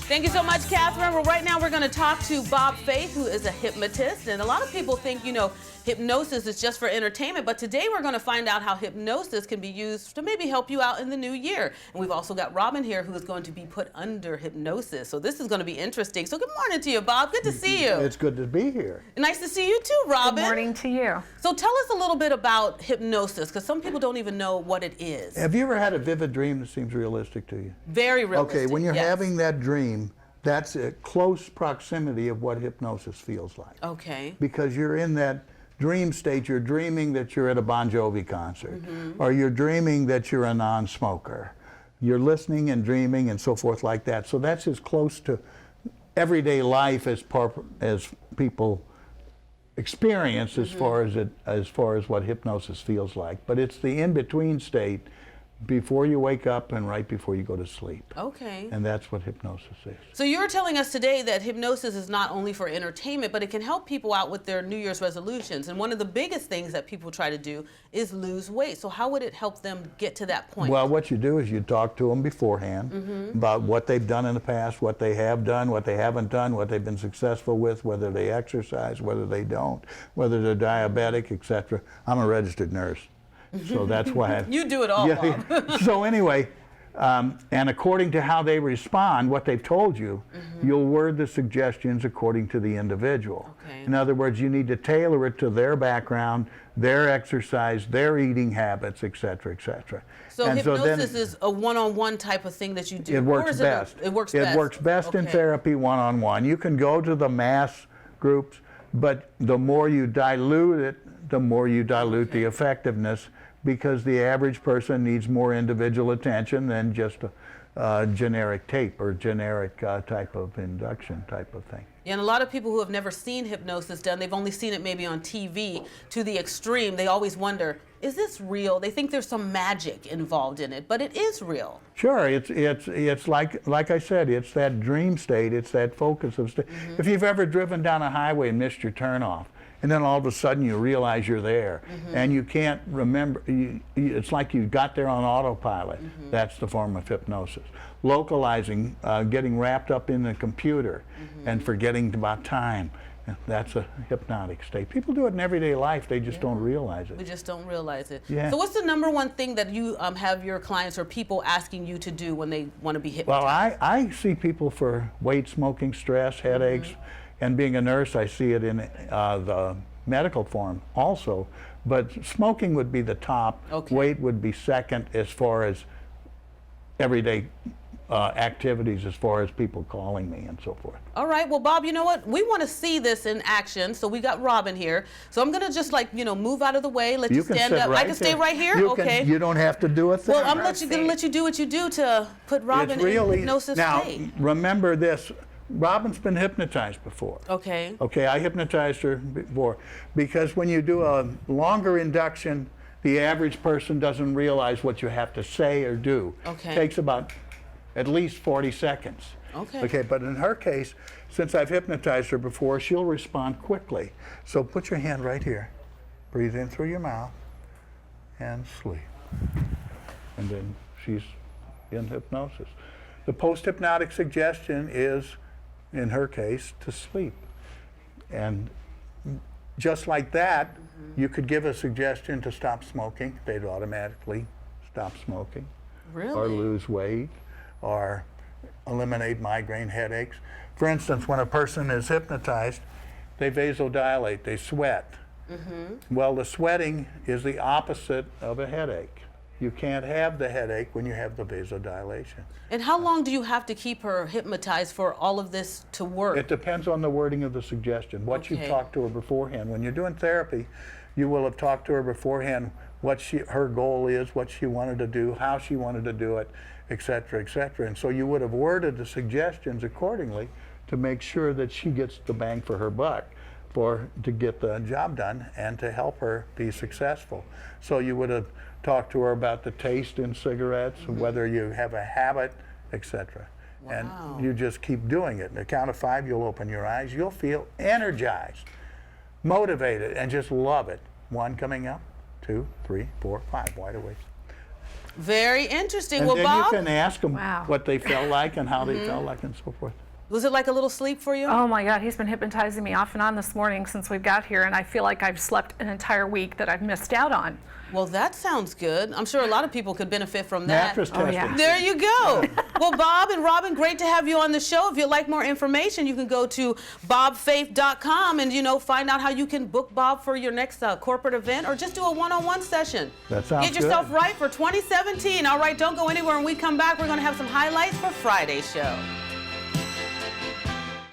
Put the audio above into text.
Thank you so much, Catherine. Well, right now we're going to talk to Bob Faith, who is a hypnotist. And a lot of people think, hypnosis is just for entertainment. But today we're going to find out how hypnosis can be used to maybe help you out in the new year. And we've also got Robin here, who is going to be put under hypnosis. So this is going to be interesting. So good morning to you, Bob. Good to see you. It's good to be here. Nice to see you too, Robin. Good morning to you. So tell us a little bit about hypnosis, because some people don't even know what it is. Have you ever had a vivid dream that seems realistic to you? Very realistic. Okay, when you're yes. having that dream, that's a close proximity of what hypnosis feels like. Okay. Because you're in that dream state, you're dreaming that you're at a Bon Jovi concert, or you're dreaming that you're a non-smoker. You're listening and dreaming and so forth like that. So that's as close to everyday life as people experience as far as what hypnosis feels like. But it's the in-between state before you wake up and right before you go to sleep. Okay. And that's what hypnosis is. So you're telling us today that hypnosis is not only for entertainment, but it can help people out with their New Year's resolutions. And one of the biggest things that people try to do is lose weight. So how would it help them get to that point? Well, what you do is you talk to them beforehand about what they've done in the past, what they have done, what they haven't done, what they've been successful with, whether they exercise, whether they don't, whether they're diabetic, etc. I'm a registered nurse. So that's why you do it all, Bob. So anyway, and according to how they respond, what they've told you, you'll word the suggestions according to the individual. Okay. In other words, you need to tailor it to their background, their exercise, their eating habits, etc., etc. So hypnosis is a one-on-one type of thing that you do? It works best. It works best? It works best in therapy one-on-one. You can go to the mass groups, but the more you dilute it, the more you dilute the effectiveness, because the average person needs more individual attention than just a generic tape or generic type of induction type of thing. Yeah, and a lot of people who have never seen hypnosis done, they've only seen it maybe on TV to the extreme. They always wonder, is this real? They think there's some magic involved in it, but it is real. Sure, it's like I said, it's that dream state, it's that focus of state. If you've ever driven down a highway and missed your turnoff, and then all of a sudden you realize you're there, and you can't remember, it's like you got there on autopilot. That's the form of hypnosis. Localizing, getting wrapped up in the computer and forgetting about time, that's a hypnotic state. People do it in everyday life, they just don't realize it. We just don't realize it. Yeah. So what's the number one thing that you have your clients or people asking you to do when they want to be hypnotized? Well, I see people for weight, smoking, stress, headaches, and being a nurse, I see it in the medical form also. But smoking would be the top. Okay. Weight would be second as far as everyday activities, as far as people calling me and so forth. All right, well, Bob, you know what? We want to see this in action, so we got Robin here. So I'm going to just move out of the way, let you stand up. I can stay right here? Okay. You don't have to do a thing. Well, I'm going to let you do what you do to put Robin in hypnosis state. Now, remember this. Robin's been hypnotized before. Okay. Okay, I hypnotized her before. Because when you do a longer induction, the average person doesn't realize what you have to say or do. Okay. It takes about at least 40 seconds. Okay. Okay, but in her case, since I've hypnotized her before, she'll respond quickly. So put your hand right here. Breathe in through your mouth and sleep. And then she's in hypnosis. The post-hypnotic suggestion is, in her case, to sleep. And just like that, you could give a suggestion to stop smoking. They'd automatically stop smoking. Really? Or lose weight, or eliminate migraine headaches. For instance, when a person is hypnotized, they vasodilate, they sweat. Well, the sweating is the opposite of a headache. You can't have the headache when you have the vasodilation. And how long do you have to keep her hypnotized for all of this to work? It depends on the wording of the suggestion, what you've talked to her beforehand. When you're doing therapy, you will have talked to her beforehand what her goal is, what she wanted to do, how she wanted to do it, etc., etc. And so you would have worded the suggestions accordingly to make sure that she gets the bang for her buck, to get the job done and to help her be successful. So you would have talked to her about the taste in cigarettes, whether you have a habit, etc. Wow. And you just keep doing it. At the count of 5, you'll open your eyes. You'll feel energized, motivated, and just love it. 1 coming up, 2, 3, 4, 5, wide awake. Very interesting. And well, then Bob, you can ask them Wow. what they felt like and how they felt like and so forth. was it like a little sleep for you? Oh my God, he's been hypnotizing me off and on this morning since we got here, and I feel like I've slept an entire week that I've missed out on. Well, that sounds good. I'm sure a lot of people could benefit from that. Mattress testing. yeah. There you go. Well, Bob and Robin, great to have you on the show. If you'd like more information, you can go to bobfaith.com and, find out how you can book Bob for your next corporate event or just do a one-on-one session. That sounds Get yourself good. right for 2017. All right, don't go anywhere. When we come back, we're going to have some highlights for Friday's show.